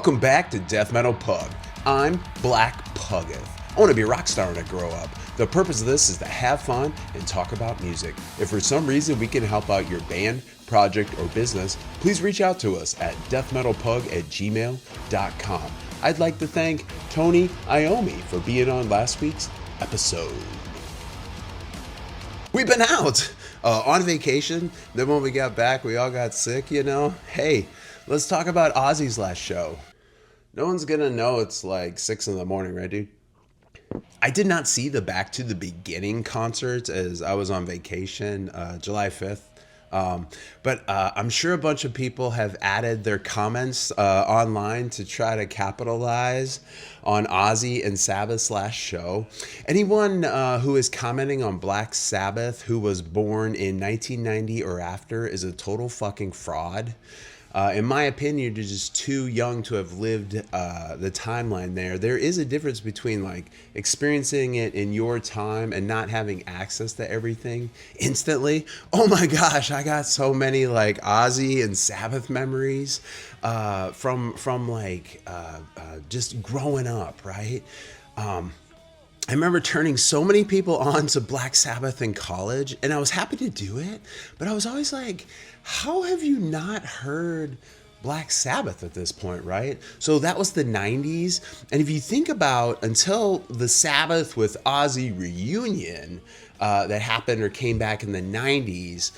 Welcome back to Death Metal Pug. I'm Black Puggeth. I want to be a rock star when I grow up. The purpose of this is to have fun and talk about music. If for some reason we can help out your band, project, or business, please reach out to us at deathmetalpug@gmail.com. I'd like to thank Tony Iommi for being on last week's episode. We've been out on vacation. Then when we got back, we all got sick, you know. Hey, let's talk about Ozzy's last show. No one's gonna know it's like 6 in the morning, right, dude? I did not see the Back to the Beginning concerts as I was on vacation, July 5th. But I'm sure a bunch of people have added their comments online to try to capitalize on Ozzy and Sabbath's last show. Anyone who is commenting on Black Sabbath who was born in 1990 or after is a total fucking fraud. In my opinion, you're just too young to have lived the timeline there. There is a difference between like experiencing it in your time and not having access to everything instantly. Oh my gosh, I got so many like Ozzy and Sabbath memories from like just growing up, right? I remember turning so many people on to Black Sabbath in college, and I was happy to do it, but I was always like, how have you not heard Black Sabbath at this point, right? So that was the 90s, and if you think about until the Sabbath with Ozzy reunion that happened or came back in the 90s,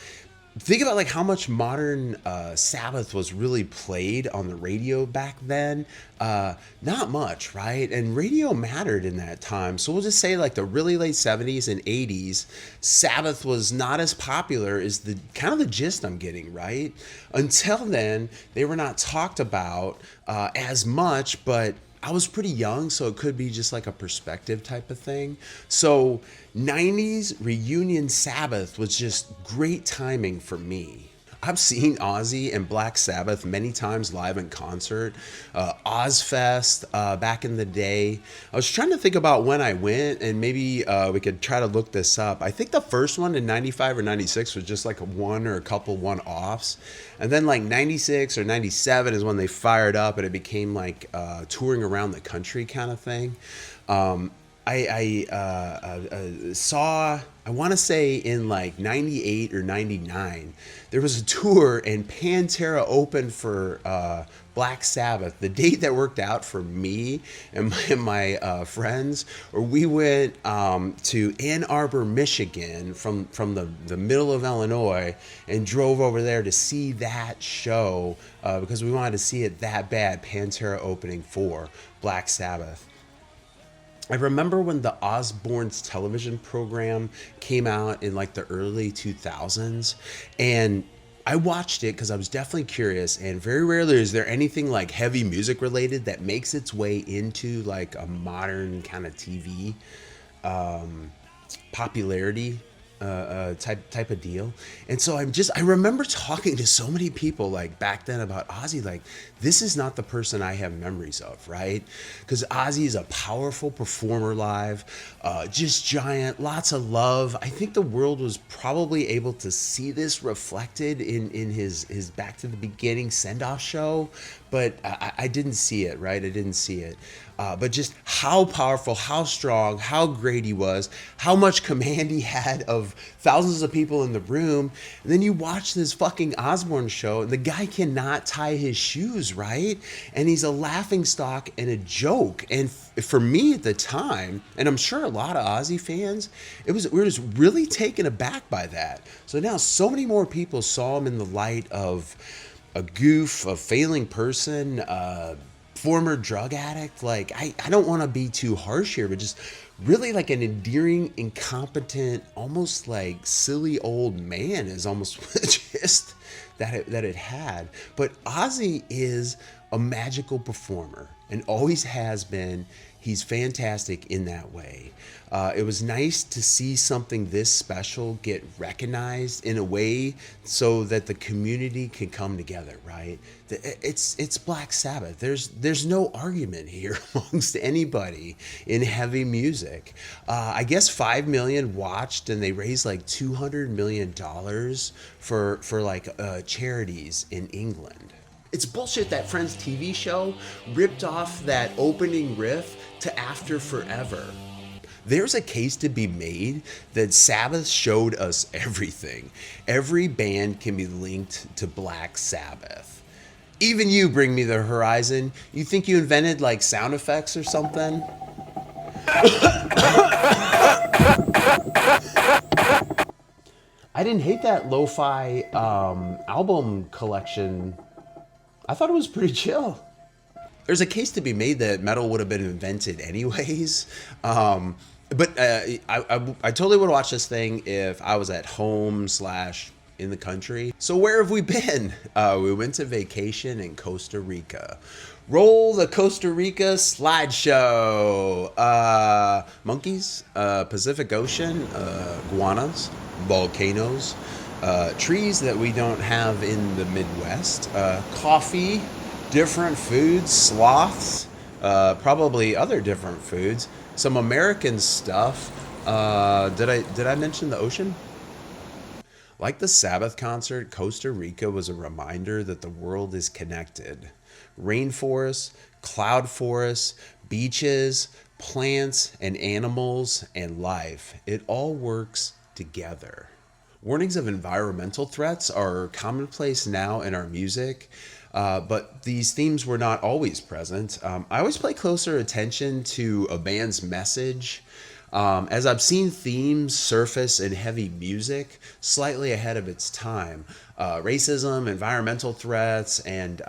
think about like how much modern Sabbath was really played on the radio back then. Not much, right? And radio mattered in that time. So we'll just say like the really late 70s and 80s, Sabbath was not as popular is the kind of the gist I'm getting, right? Until then, they were not talked about as much, but I was pretty young, so it could be just like a perspective type of thing. So 90s reunion Sabbath was just great timing for me. I've seen Ozzy and Black Sabbath many times live in concert. Ozfest back in the day. I was trying to think about when I went, and maybe we could try to look this up. I think the first one in 95 or 96 was just like one or a couple one-offs. And then like 96 or 97 is when they fired up and it became like touring around the country kind of thing. I saw, I want to say in like 98 or 99, there was a tour and Pantera opened for Black Sabbath. The date that worked out for me and my friends, or we went to Ann Arbor, Michigan from the middle of Illinois and drove over there to see that show because we wanted to see it that bad, Pantera opening for Black Sabbath. I remember when the Osbourne's television program came out in like the early 2000s, and I watched it because I was definitely curious, and very rarely is there anything like heavy music related that makes its way into like a modern kind of TV popularity type of deal. And so I remember talking to so many people like back then about Ozzy, like this is not the person I have memories of, right? Because Ozzy is a powerful performer live, just giant, lots of love. I think the world was probably able to see this reflected in his Back to the Beginning send-off show, but I didn't see it, right? I didn't see it. But just how powerful, how strong, how great he was, how much command he had of thousands of people in the room. And then you watch this fucking Osbourne show, and the guy cannot tie his shoes, right? And he's a laughingstock and a joke. And for me at the time, and I'm sure a lot of Ozzy fans, we were just really taken aback by that. So now so many more people saw him in the light of a goof, a failing person, former drug addict. Like I don't want to be too harsh here, but just really like an endearing, incompetent, almost like silly old man is almost just that it had. But Ozzy is a magical performer and always has been. He's fantastic in that way. It was nice to see something this special get recognized in a way so that the community can come together, right? It's Black Sabbath. There's no argument here amongst anybody in heavy music. I guess 5 million watched, and they raised like $200 million for like charities in England. It's bullshit that Friends TV show ripped off that opening riff to After Forever. There's a case to be made that Sabbath showed us everything. Every band can be linked to Black Sabbath. Even you, Bring Me the Horizon. You think you invented like sound effects or something? I didn't hate that lo-fi album collection. I thought it was pretty chill. There's a case to be made that metal would have been invented anyways. But I totally would watch this thing if I was at home slash in the country. So where have we been? We went to vacation in Costa Rica. Roll the Costa Rica slideshow. Monkeys, Pacific Ocean, iguanas, volcanoes, trees that we don't have in the Midwest, coffee, different foods, sloths, probably other different foods, some American stuff. Did I mention the ocean? Like the Sabbath concert, Costa Rica was a reminder that the world is connected. Rainforests, cloud forests, beaches, plants and animals, and life. It all works together. Warnings of environmental threats are commonplace now in our music, but these themes were not always present. I always pay closer attention to a band's message, as I've seen themes surface in heavy music slightly ahead of its time. Racism, environmental threats, and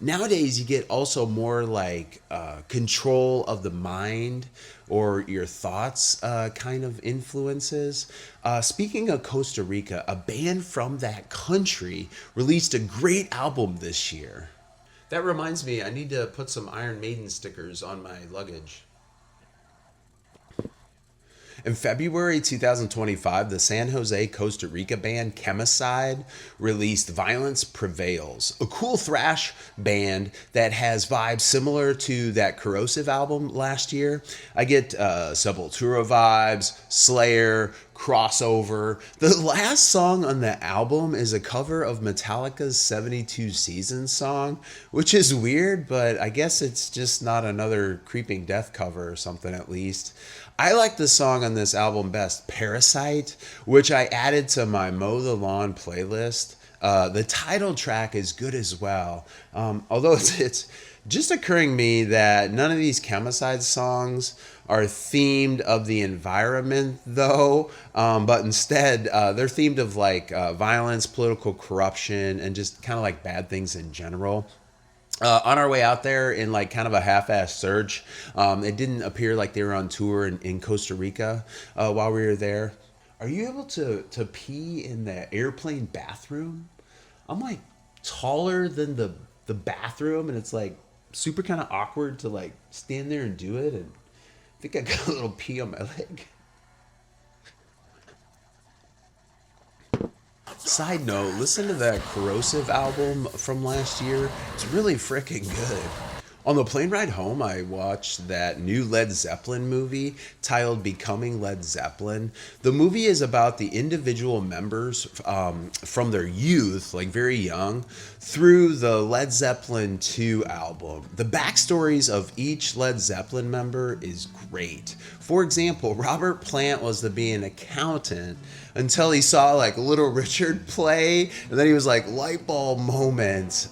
nowadays you get also more like control of the mind or your thoughts kind of influences. Speaking of Costa Rica, a band from that country released a great album this year. That reminds me, I need to put some Iron Maiden stickers on my luggage. In February 2025, the San Jose, Costa Rica band Chemicide released Violence Prevails, a cool thrash band that has vibes similar to that Corrosive album last year. I get Sepultura vibes, Slayer, crossover. The last song on the album is a cover of Metallica's 72 Seasons song, which is weird, but I guess it's just not another Creeping Death cover or something at least. I like the song on this album best, Parasite, which I added to my Mow the Lawn playlist. The title track is good as well, although it's just occurring to me that none of these Chemicide songs are themed of the environment though, but instead they're themed of like violence, political corruption, and just kind of like bad things in general. On our way out there in like kind of a half-assed search, it didn't appear like they were on tour in Costa Rica while we were there. Are you able to pee in the airplane bathroom? I'm like taller than the bathroom, and it's like super kind of awkward to like stand there and do it, and I think I got a little pee on my leg. Side note, listen to that Corrosive album from last year. It's really freaking good. On the plane ride home, I watched that new Led Zeppelin movie titled Becoming Led Zeppelin. The movie is about the individual members from their youth, like very young, through the Led Zeppelin 2 album. The backstories of each Led Zeppelin member is great. For example, Robert Plant was to be an accountant until he saw like Little Richard play, and then he was like light bulb moment.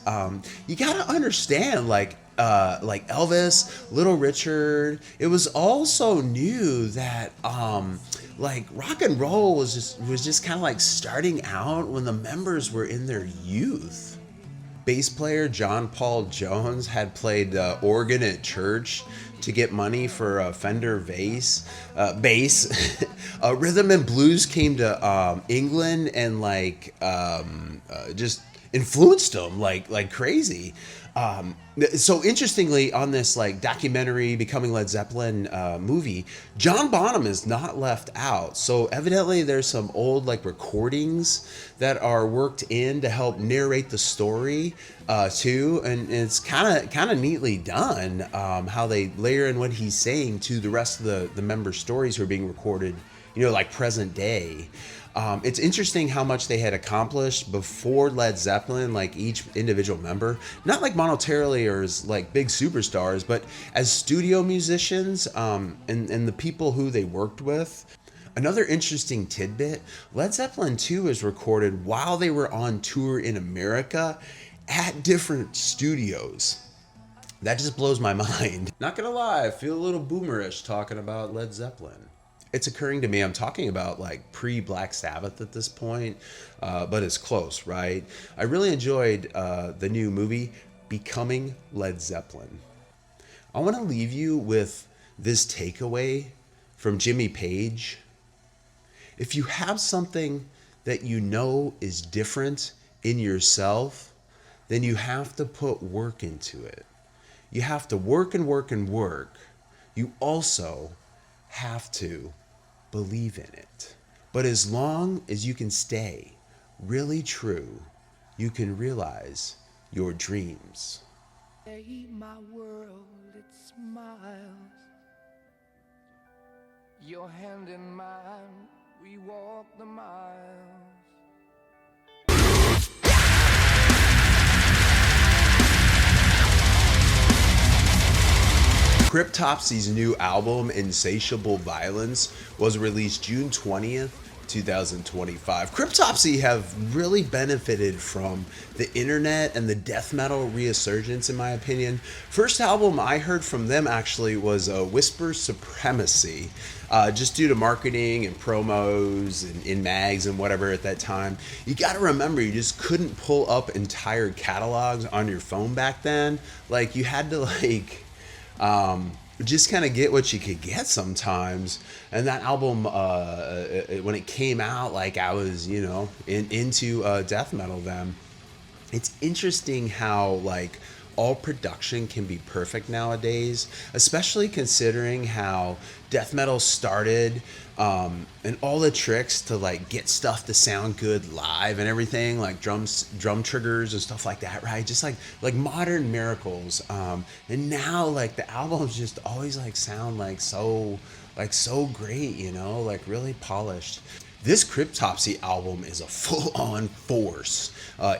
You gotta understand like Elvis, Little Richard. It was also new that like rock and roll was just kind of like starting out when the members were in their youth. Bass player John Paul Jones had played organ at church to get money for a Fender bass. Rhythm and blues came to England and like just influenced them like crazy. So interestingly, on this like documentary Becoming Led Zeppelin movie, John Bonham is not left out. So evidently there's some old like recordings that are worked in to help narrate the story too, and it's kind of neatly done how they layer in what he's saying to the rest of the member stories who are being recorded, you know, like present day. It's interesting how much they had accomplished before Led Zeppelin, like each individual member, not like monetarily or as like big superstars, but as studio musicians, and the people who they worked with. Another interesting tidbit, Led Zeppelin 2 was recorded while they were on tour in America at different studios. That just blows my mind. Not gonna lie, I feel a little boomerish talking about Led Zeppelin. It's occurring to me, I'm talking about like pre-Black Sabbath at this point, but it's close, right? I really enjoyed the new movie, Becoming Led Zeppelin. I want to leave you with this takeaway from Jimmy Page. If you have something that you know is different in yourself, then you have to put work into it. You have to work and work and work. You also have to believe in it. But as long as you can stay really true, you can realize your dreams. My world, it smiles. Your hand in mine, we walk the miles. Cryptopsy's new album, Insatiable Violence, was released June 20th, 2025. Cryptopsy have really benefited from the internet and the death metal resurgence, in my opinion. First album I heard from them actually was Whisper Supremacy, just due to marketing and promos and in mags and whatever at that time. You gotta remember, you just couldn't pull up entire catalogs on your phone back then. Like, you had to just kind of get what you could get sometimes. And that album, when it came out, like, I was, into death metal then. It's interesting how, like, all production can be perfect nowadays, especially considering how death metal started, and all the tricks to like get stuff to sound good live and everything, like drum triggers and stuff like that, right? Just like modern miracles. And now like the albums just always like sound like so great, like really polished. This Cryptopsy album is a full-on force.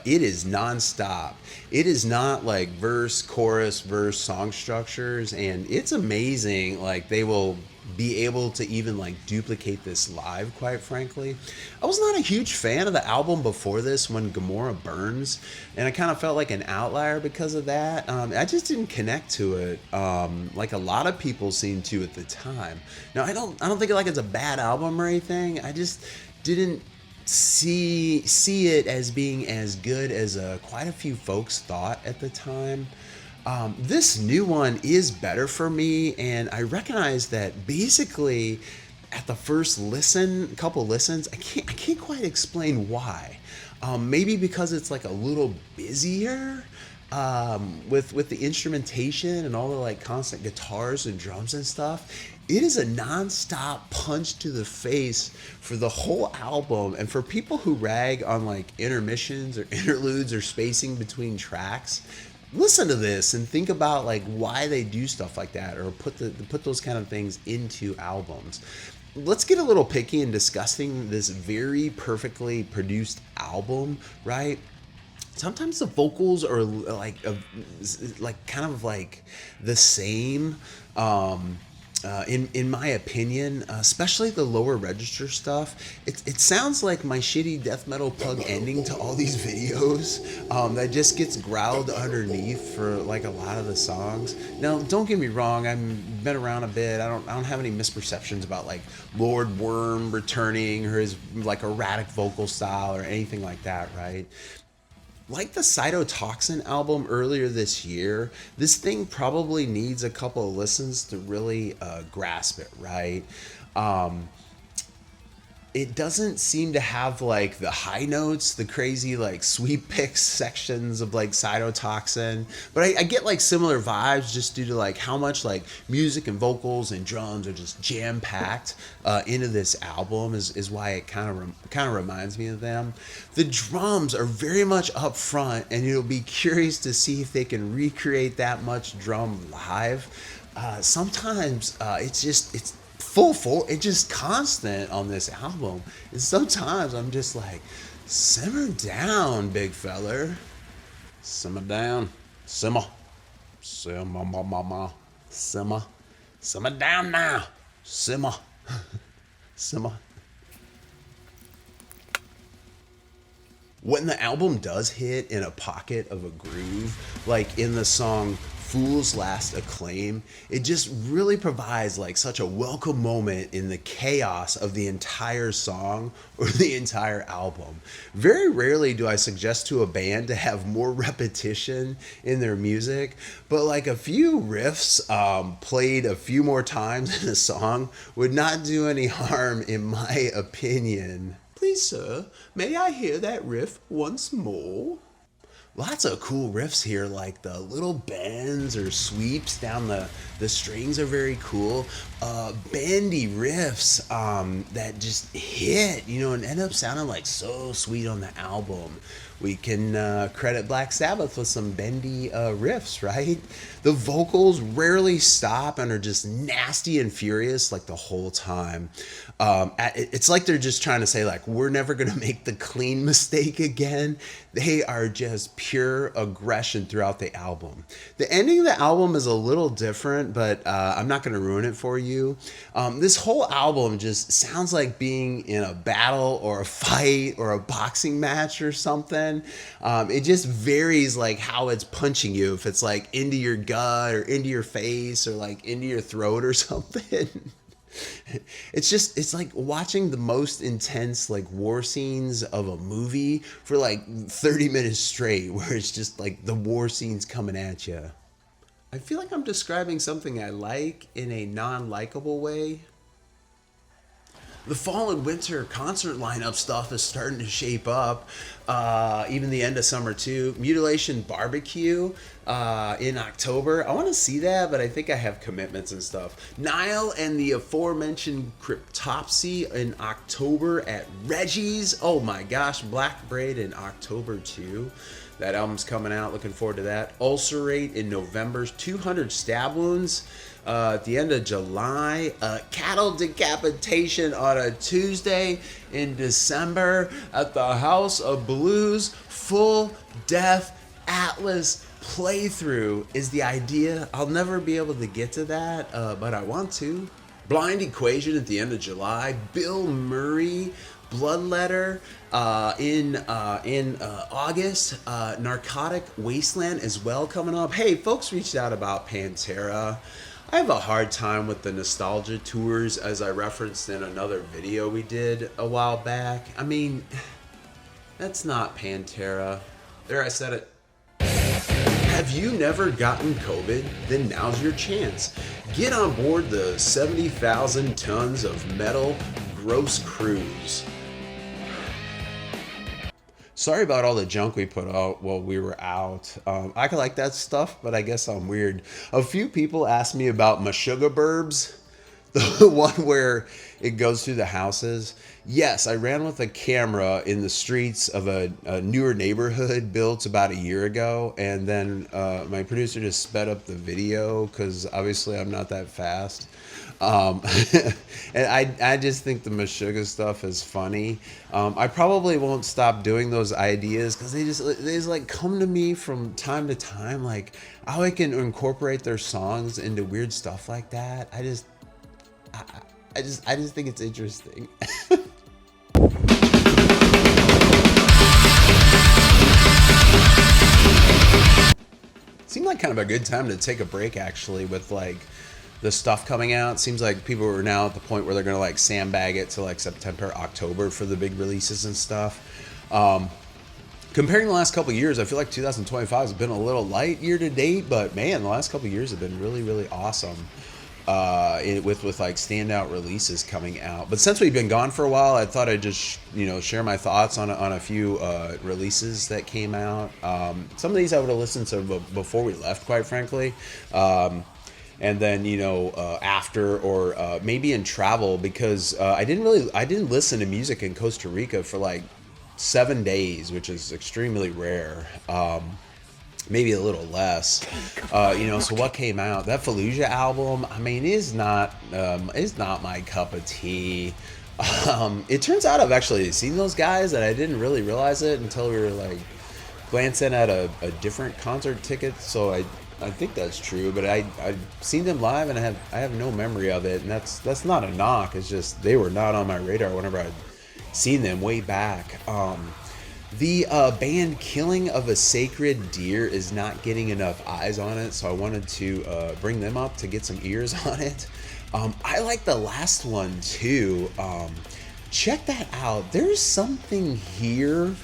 It is non-stop. It is not like verse, chorus, verse, song structures, and it's amazing. Like, they will be able to even like duplicate this live, quite frankly. I was not a huge fan of the album before this, When Gomorrah Burns, and I kind of felt like an outlier because of that. I just didn't connect to it like a lot of people seemed to at the time. Now, I don't think like it's a bad album or anything. I just didn't see it as being as good as quite a few folks thought at the time. This new one is better for me, and I recognize that basically at the first couple listens, I can't quite explain why. Maybe because it's like a little busier with the instrumentation and all the like constant guitars and drums and stuff. It is a non-stop punch to the face for the whole album. And for people who rag on like intermissions or interludes or spacing between tracks, listen to this and think about like why they do stuff like that, or put those kind of things into albums. Let's get a little picky in discussing this very perfectly produced album, right? Sometimes the vocals are like kind of like the same. In my opinion, especially the lower register stuff, it sounds like my shitty death metal plug ending to all these videos that just gets growled underneath for like a lot of the songs. Now, don't get me wrong, I've been around a bit. I don't have any misperceptions about like Lord Worm returning or his like erratic vocal style or anything like that, right? Like the Cytotoxin album earlier this year, this thing probably needs a couple of listens to really grasp it, right? It doesn't seem to have like the high notes, the crazy like sweep picks sections of like Cytotoxin, but I get like similar vibes just due to like how much like music and vocals and drums are just jam packed into this album is why it kind of reminds me of them. The drums are very much up front, and you'll be curious to see if they can recreate that much drum live. Sometimes it's it's just constant on this album. And sometimes I'm just like, simmer down, big feller. Simmer down. Simmer. Simmer, mama. Simmer. Simmer down now. Simmer. Simmer. When the album does hit in a pocket of a groove, like in the song Fool's Last Acclaim, it just really provides like such a welcome moment in the chaos of the entire song or the entire album. Very rarely do I suggest to a band to have more repetition in their music, but like a few riffs played a few more times in a song would not do any harm in my opinion. Please, sir, may I hear that riff once more? Lots of cool riffs here, like the little bends or sweeps down the strings are very cool. Bandy riffs that just hit, and end up sounding like so sweet on the album. We can credit Black Sabbath with some bendy riffs, right? The vocals rarely stop and are just nasty and furious like the whole time. It's like they're just trying to say like, we're never going to make the clean mistake again. They are just pure aggression throughout the album. The ending of the album is a little different, but I'm not going to ruin it for you. This whole album just sounds like being in a battle or a fight or a boxing match or something. It just varies like how it's punching you. If it's like into your gut or into your face or like into your throat or something. It's like watching the most intense like war scenes of a movie for like 30 minutes straight, where it's just like the war scenes coming at you. I feel like I'm describing something I like in a non-likable way. The fall and winter concert lineup stuff is starting to shape up. Even the end of summer too. Mutilation Barbecue in October. I want to see that, but I think I have commitments and stuff. Nile and the aforementioned Cryptopsy in October at Reggie's. Oh my gosh, Black Braid in October too. That album's coming out. Looking forward to that. Ulcerate in November. 200 Stab Wounds at the end of July. Cattle Decapitation on a Tuesday in December at the House of Blues. Full Death Atlas playthrough is the idea. I'll never be able to get to that, but I want to. Blind Equation at the end of July. Bill Murray Bloodletter in August. Narcotic Wasteland as well coming up. Hey, folks reached out about Pantera. I have a hard time with the nostalgia tours, as I referenced in another video we did a while back. I mean, that's not Pantera. There, I said it. Have you never gotten COVID? Then now's your chance. Get on board the 70,000 tons of metal gross cruise. Sorry about all the junk we put out while we were out. I could like that stuff, but I guess I'm weird. A few people asked me about Meshuggah Burbs, the one where it goes through the houses. Yes, I ran with a camera in the streets of a newer neighborhood built about a year ago, and then my producer just sped up the video because obviously I'm not that fast. And I just think the Meshuggah stuff is funny. I probably won't stop doing those ideas because they just like come to me from time to time, like how I can incorporate their songs into weird stuff like that. I just think it's interesting. Seemed like kind of a good time to take a break, actually, with like the stuff coming out. Seems like people are now at the point where they're gonna like sandbag it to like September, October for the big releases and stuff. Comparing the last couple of years, I feel like 2025 has been a little light year to date, but man, the last couple of years have been really, really awesome. With like standout releases coming out. But since we've been gone for a while, I thought I'd just share my thoughts on a few releases that came out. Some of these I would have listened to before we left, quite frankly. And then after, or maybe in travel, because I didn't listen to music in Costa Rica for like 7 days, which is extremely rare. maybe a little less. So what came out? That Fallujah album, I mean, is not my cup of tea. It turns out I've actually seen those guys, and I didn't really realize it until we were like glancing at a different concert ticket. So I think that's true, but I've seen them live, and I have no memory of it, and that's not a knock. It's just they were not on my radar whenever I'd seen them way back. The band Killing of a Sacred Deer is not getting enough eyes on it, so I wanted to bring them up to get some ears on it. I like the last one too. Check that out. There's something here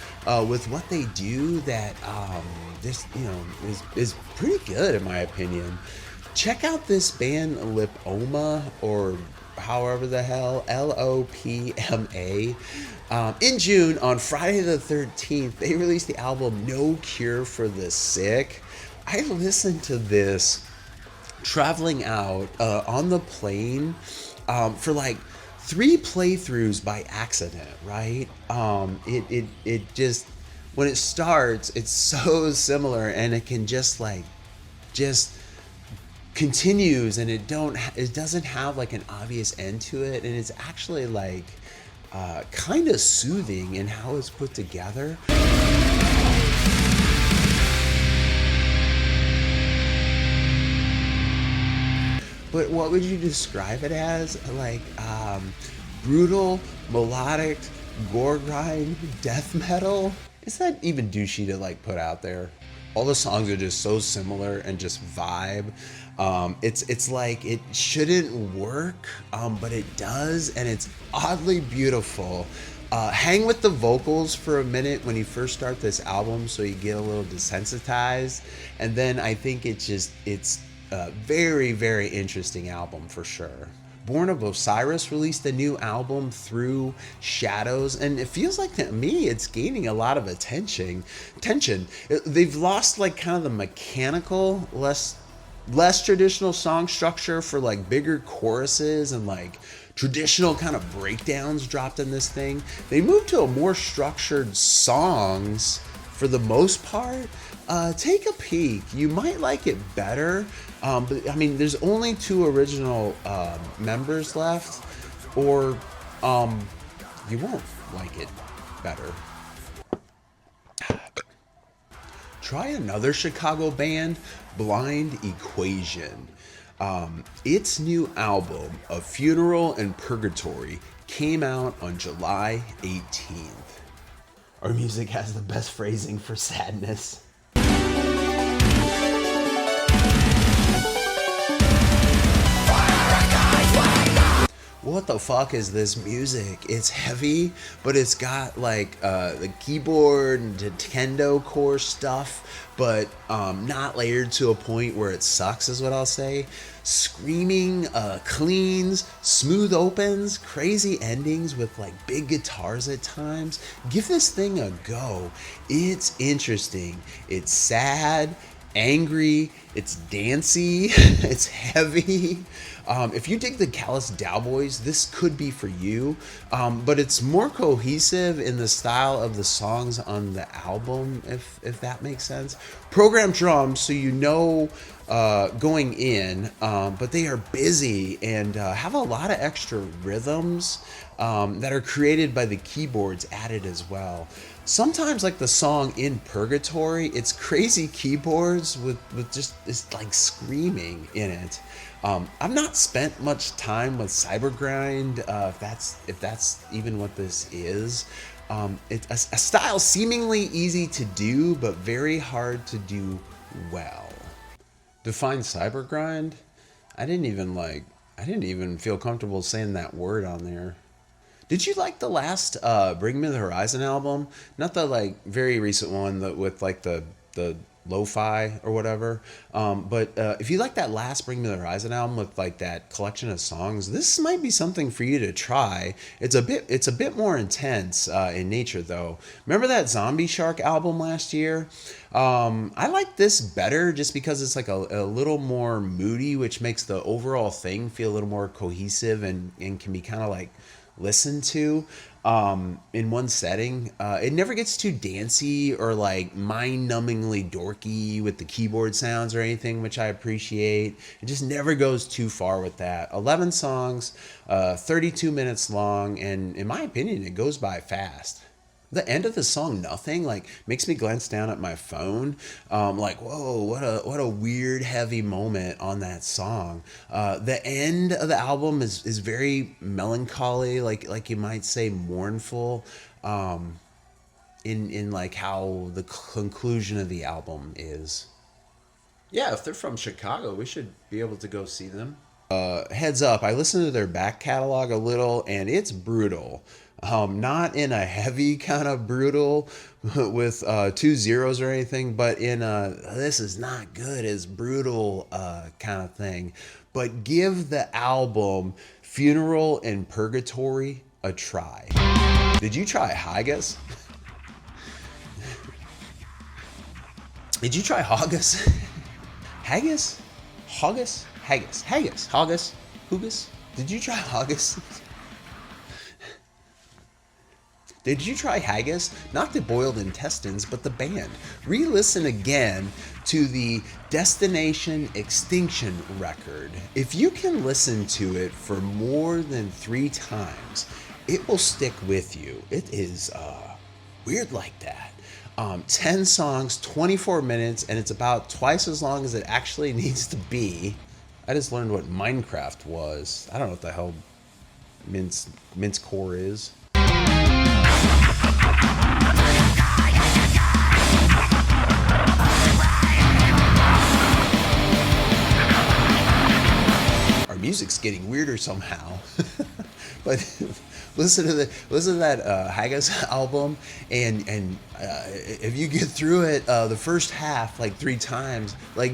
with what they do that is pretty good in my opinion. Check out this band Lipoma, or however the hell, Lopma. In June, on Friday the 13th, they released the album No Cure for the Sick. I listened to this traveling out on the plane for like 3 playthroughs by accident, right? It just, when it starts, it's so similar, and it can just continues, and it doesn't have like an obvious end to it, and it's actually like kind of soothing in how it's put together. But what would you describe it as? Like brutal, melodic, gore grind, death metal? Is that even douchey to like put out there? All the songs are just so similar and just vibe. It's like it shouldn't work, but it does, and it's oddly beautiful. Hang with the vocals for a minute when you first start this album, so you get a little desensitized, and then I think it's a very, very interesting album for sure. Born of Osiris released a new album, Through Shadows, and it feels like to me it's gaining a lot of attention. They've lost like kind of the mechanical, less traditional song structure for like bigger choruses and like traditional kind of breakdowns dropped in this thing. They moved to a more structured songs for the most part. Take a peek. You might like it better. But I mean, there's only 2 original members left, or you won't like it better. Try another Chicago band, Blind Equation. Its new album, A Funeral in Purgatory, came out on July 18th. Our music has the best phrasing for sadness. What the fuck is this music? It's heavy, but it's got like the keyboard and Nintendo core stuff, but not layered to a point where it sucks, is what I'll say. Screaming cleans, smooth opens, crazy endings with like big guitars at times. Give this thing a go. It's interesting. It's sad, angry, it's dancey, it's heavy. If you dig the Callous Cowboys, this could be for you, but it's more cohesive in the style of the songs on the album, if that makes sense. Programmed drums, so you know going in, but they are busy and have a lot of extra rhythms that are created by the keyboards added as well. Sometimes, like the song In Purgatory, it's crazy keyboards with just this like screaming in it. I've not spent much time with cybergrind, if that's even what this is. It's a style seemingly easy to do, but very hard to do well. Define cybergrind? I didn't even feel comfortable saying that word on there. Did you like the last Bring Me the Horizon album? Not the like very recent one with like the lo-fi or whatever. But if you like that last Bring Me the Horizon album with like that collection of songs, this might be something for you to try. It's a bit more intense in nature though. Remember that Zombie Shark album last year? I like this better just because it's like a little more moody, which makes the overall thing feel a little more cohesive and can be kind of like listened to. in one setting. It never gets too dancey or like mind-numbingly dorky with the keyboard sounds or anything, which I appreciate. It just never goes too far with that. 11 songs, 32 minutes long, and in my opinion, it goes by fast. The end of the song, Nothing, like makes me glance down at my phone, like, whoa, what a weird heavy moment on that song. The end of the album is very melancholy, like you might say mournful, in like how the conclusion of the album is. Yeah, if they're from Chicago, we should be able to go see them. Heads up, I listened to their back catalog a little, and it's brutal. Not in a heavy kind of brutal with two zeros or anything, but in a this is not good as brutal kind of thing. But give the album Funeral and Purgatory a try. Did you try Haggis? Did you try Haggis? Haggis? Haggis? Haggis? Haggis? Haggis? Hugis? Did you try Haggis? Did you try Haggis? Not the boiled intestines, but the band. Re-listen again to the Destination Extinction record. If you can listen to it for more than 3 times, it will stick with you. It is weird like that. 10 songs, 24 minutes, and it's about twice as long as it actually needs to be. I just learned what Minecraft was. I don't know what the hell mince core is. Our music's getting weirder somehow. But listen to that Haggis album, and if you get through it, the first half like 3 times, like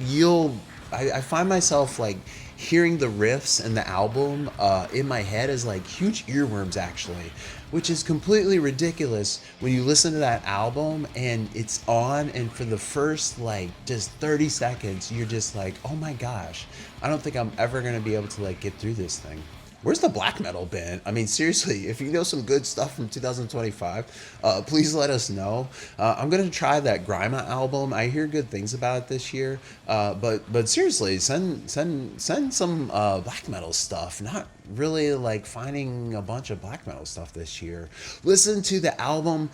I find myself like hearing the riffs and the album in my head as like huge earworms actually, which is completely ridiculous when you listen to that album and it's on, and for the first like just 30 seconds you're just like, oh my gosh, I don't think I'm ever gonna be able to like get through this thing. Where's the black metal band? I mean, seriously, if you know some good stuff from 2025, please let us know. I'm gonna try that Grima album. I hear good things about it this year. But seriously, send some black metal stuff. Not really like finding a bunch of black metal stuff this year. Listen to the album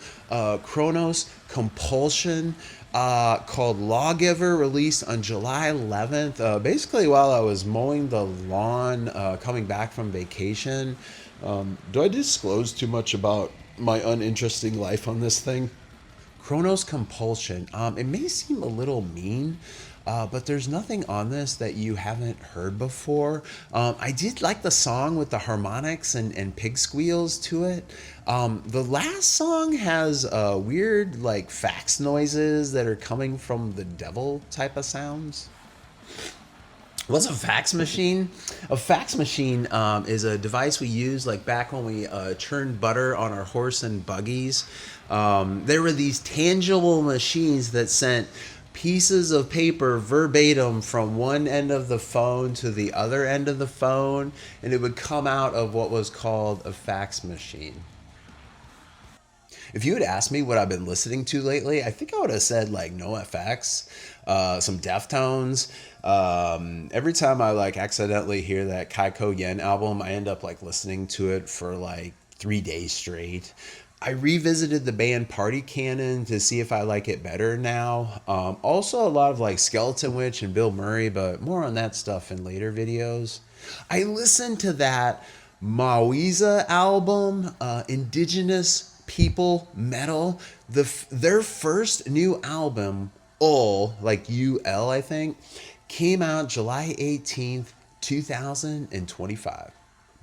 Chronos Compulsion. Called Lawgiver, released on July 11th. Basically, while I was mowing the lawn, coming back from vacation. Do I disclose too much about my uninteresting life on this thing? Chronos Compulsion. It may seem a little mean, but there's nothing on this that you haven't heard before. I did like the song with the harmonics and pig squeals to it. The last song has weird like fax noises that are coming from the devil type of sounds. What's a fax machine? A fax machine is a device we use like back when we churned butter on our horse and buggies. There were these tangible machines that sent pieces of paper verbatim from one end of the phone to the other end of the phone, and it would come out of what was called a fax machine. If you had asked me what I've been listening to lately, I think I would have said like NoFX, some Deftones. Every time I like accidentally hear that Kaiko Yen album, I end up like listening to it for like 3 days straight. I revisited the band Party Cannon to see if I like it better now. Also a lot of like Skeleton Witch and Bill Murray, but more on that stuff in later videos. I listened to that Mawiza album, Indigenous People Metal, their first new album, like UL I think, came out July 18th, 2025.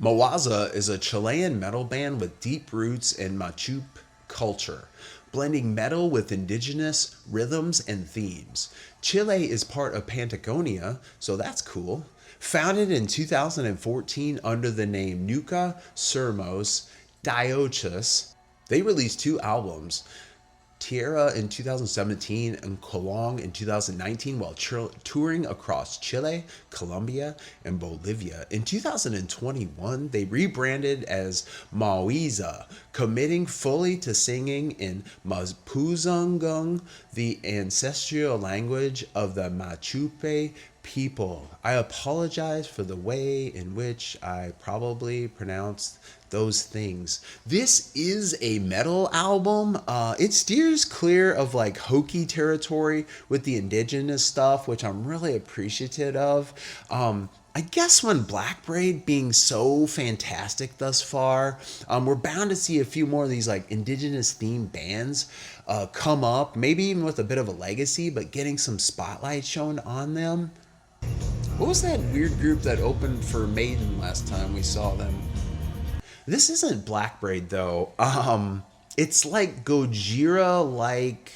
Mawiza is a Chilean metal band with deep roots in Machu culture, blending metal with indigenous rhythms and themes. Chile is part of Patagonia, so that's cool. Founded in 2014 under the name Nuka Sermos Diochus, they released 2 albums, Tierra in 2017, and Colong in 2019 while touring across Chile, Colombia, and Bolivia. In 2021, they rebranded as Mawiza, committing fully to singing in Mapuzungun, the ancestral language of the Machupe people. I apologize for the way in which I probably pronounced those things. This is a metal album. It steers clear of like hokey territory with the indigenous stuff, which I'm really appreciative of. I guess when Black Braid being so fantastic thus far, we're bound to see a few more of these like indigenous themed bands come up, maybe even with a bit of a legacy, but getting some spotlight shown on them. What was that weird group that opened for Maiden last time we saw them? This isn't Black Braid though. It's like Gojira, like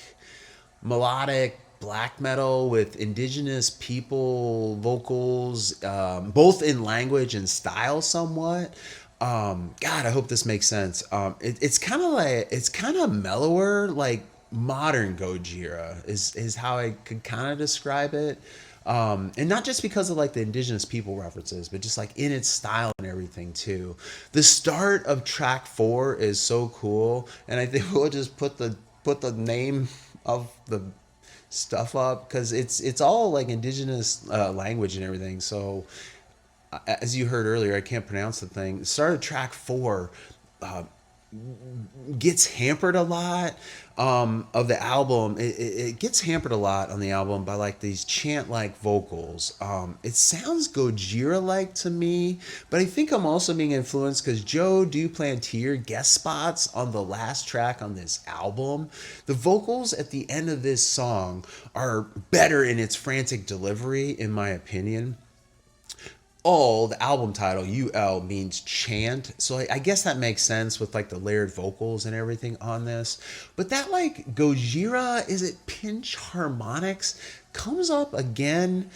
melodic black metal with indigenous people vocals, both in language and style somewhat. God, I hope this makes sense. It's kind of mellower, like modern Gojira is how I could kind of describe it. And not just because of like the indigenous people references, but just like in its style and everything too. The start of track 4 is so cool, and I think we'll just put the name of the stuff up because it's all like indigenous language and everything. So as you heard earlier, I can't pronounce the thing. The start of track 4 gets hampered a lot of the album. It gets hampered a lot on the album by like these chant like vocals. It sounds Gojira like to me, but I think I'm also being influenced because Joe Duplantier guest spots on the last track on this album. The vocals at the end of this song are better in its frantic delivery, in my opinion. The album title, UL, means chant. So I guess that makes sense with like the layered vocals and everything on this. But that like Gojira, is it pinch harmonics, comes up again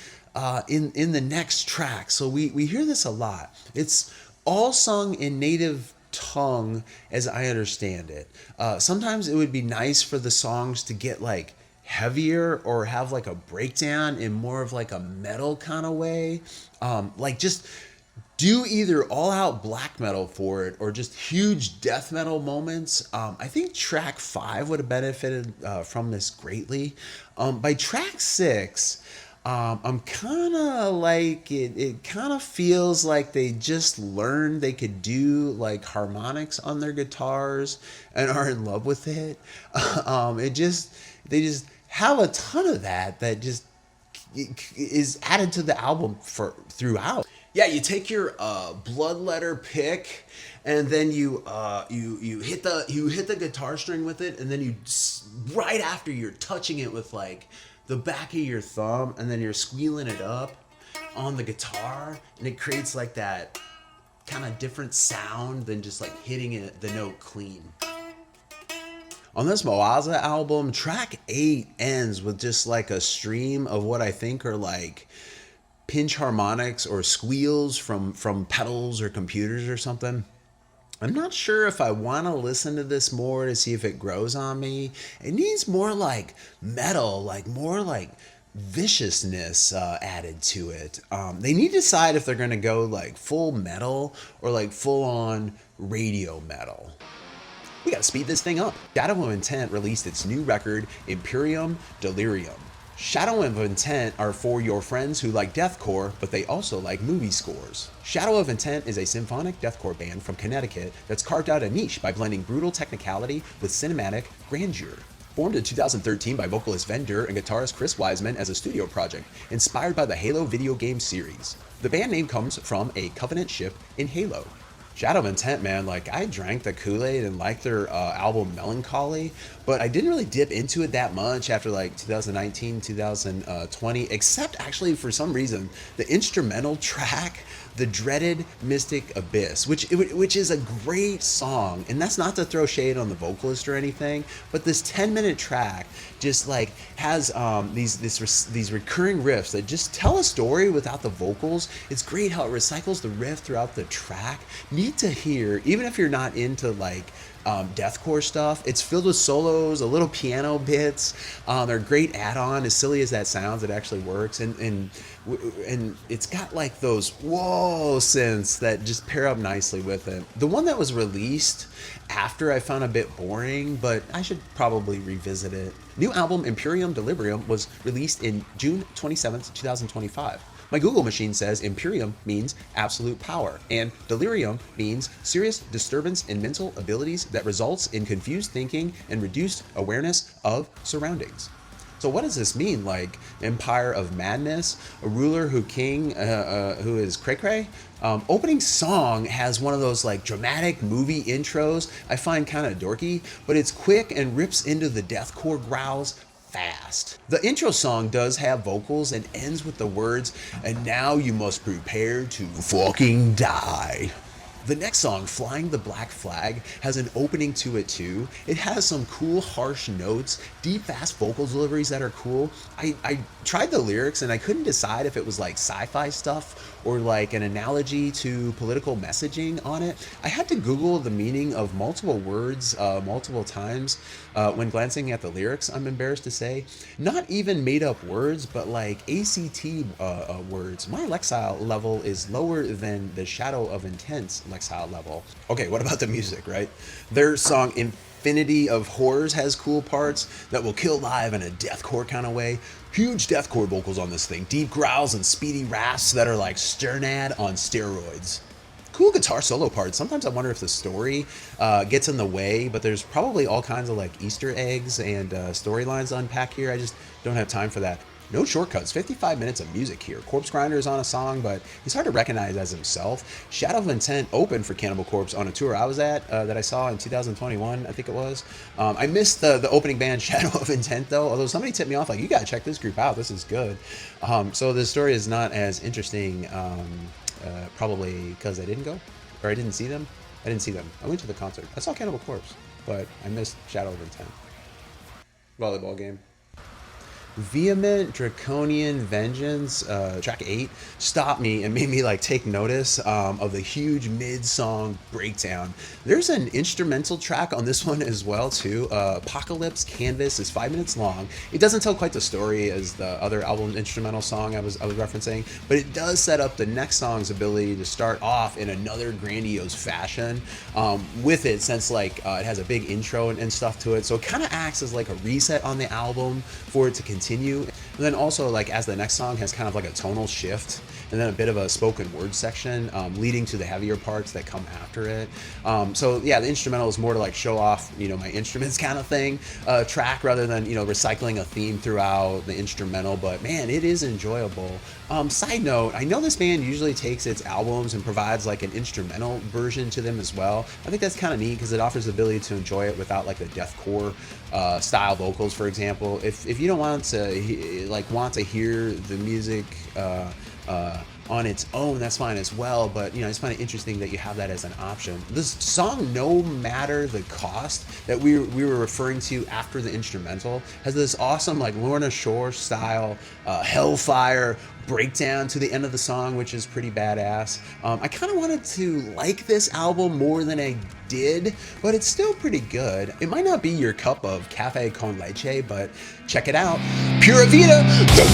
in the next track. So we hear this a lot. It's all sung in native tongue as I understand it. Sometimes it would be nice for the songs to get like heavier or have like a breakdown in more of like a metal kind of way. Like just do either all out black metal for it or just huge death metal moments. I think track 5 would have benefited from this greatly. By track 6, I'm kind of like it kind of feels like they just learned they could do like harmonics on their guitars and are in love with it. They just have a ton of that just is added to the album throughout. Yeah, you take your bloodletter pick, and then you hit the guitar string with it, and then you right after you're touching it with like the back of your thumb, and then you're squealing it up on the guitar, and it creates like that kind of different sound than just like hitting the note clean. On this Mawiza album, track 8 ends with just like a stream of what I think are like pinch harmonics or squeals from pedals or computers or something. I'm not sure if I want to listen to this more to see if it grows on me. It needs more like metal, like more like viciousness added to it. They need to decide if they're going to go like full metal or like full on radio metal. We gotta speed this thing up. Shadow of Intent released its new record, Imperium Delirium. Shadow of Intent are for your friends who like deathcore, but they also like movie scores. Shadow of Intent is a symphonic deathcore band from Connecticut that's carved out a niche by blending brutal technicality with cinematic grandeur. Formed in 2013 by vocalist Vendor and guitarist Chris Wiseman as a studio project, inspired by the Halo video game series. The band name comes from a Covenant ship in Halo. Shadow of Intent, man, like I drank the Kool-Aid and liked their album Melancholy, but I didn't really dip into it that much after like 2019, 2020, except actually for some reason, the instrumental track, the dreaded Mystic Abyss, which is a great song, and that's not to throw shade on the vocalist or anything, but this 10-minute track just like has these recurring riffs that just tell a story without the vocals. It's great how it recycles the riff throughout the track. Neat to hear, even if you're not into like deathcore stuff. It's filled with solos, a little piano bits. They're a great add-on. As silly as that sounds, it actually works. And it's got like those whoa synths that just pair up nicely with it. The one that was released after I found a bit boring, but I should probably revisit it. New album Imperium Delirium was released in June 27th, 2025. My Google machine says Imperium means absolute power, and delirium means serious disturbance in mental abilities that results in confused thinking and reduced awareness of surroundings. So what does this mean? Like Empire of Madness, a ruler who is cray cray? Opening song has one of those like dramatic movie intros I find kind of dorky, but it's quick and rips into the deathcore growls fast. The intro song does have vocals and ends with the words, "And now you must prepare to fucking die." The next song, Flying the Black Flag, has an opening to it too. It has some cool harsh notes, deep fast vocal deliveries that are cool. I tried the lyrics and I couldn't decide if it was like sci-fi stuff or like an analogy to political messaging on it. I had to Google the meaning of multiple words multiple times when glancing at the lyrics, I'm embarrassed to say. Not even made up words, but like ACT words. My Lexile level is lower than the Shadow of Intent's Lexile level. Okay, what about the music, right? Their song Infinity of Horrors has cool parts that will kill live in a deathcore kind of way. Huge deathcore vocals on this thing, deep growls and speedy rasps that are like Sternad on steroids. Cool guitar solo parts. Sometimes I wonder if the story gets in the way, but there's probably all kinds of like Easter eggs and storylines to unpack here. I just don't have time for that. No shortcuts, 55 minutes of music here. Corpse Grinder is on a song, but he's hard to recognize as himself. Shadow of Intent opened for Cannibal Corpse on a tour I was at that I saw in 2021, I think it was. I missed the opening band Shadow of Intent though, although somebody tipped me off like, you gotta check this group out, this is good. So the story is not as interesting, probably because I didn't go, or I didn't see them. I didn't see them. I went to the concert. I saw Cannibal Corpse, but I missed Shadow of Intent. Volleyball game. Vehement Draconian Vengeance, track 8, stopped me and made me like take notice of the huge mid-song breakdown. There's an instrumental track on this one as well too. Apocalypse Canvas is 5 minutes long. It doesn't tell quite the story as the other album instrumental song I was referencing, but it does set up the next song's ability to start off in another grandiose fashion with it, since like it has a big intro and stuff to it, so it kind of acts as like a reset on the album for it to continue. And then also like as the next song has kind of like a tonal shift and then a bit of a spoken word section leading to the heavier parts that come after it. So yeah, the instrumental is more to like show off, you know, my instruments kind of thing track, rather than, you know, recycling a theme throughout the instrumental. But man, it is enjoyable. Side note, I know this band usually takes its albums and provides like an instrumental version to them as well. I think that's kind of neat because it offers the ability to enjoy it without like the deathcore style vocals, for example. If you don't want to hear the music on its own, that's fine as well, but you know, I just find it interesting that you have that as an option. This song, no matter the cost, that we were referring to after the instrumental, has this awesome like Lorna Shore style Hellfire breakdown to the end of the song, which is pretty badass. I kind of wanted to like this album more than I did, but it's still pretty good. It might not be your cup of cafe con leche, but check it out. Pura Vida, the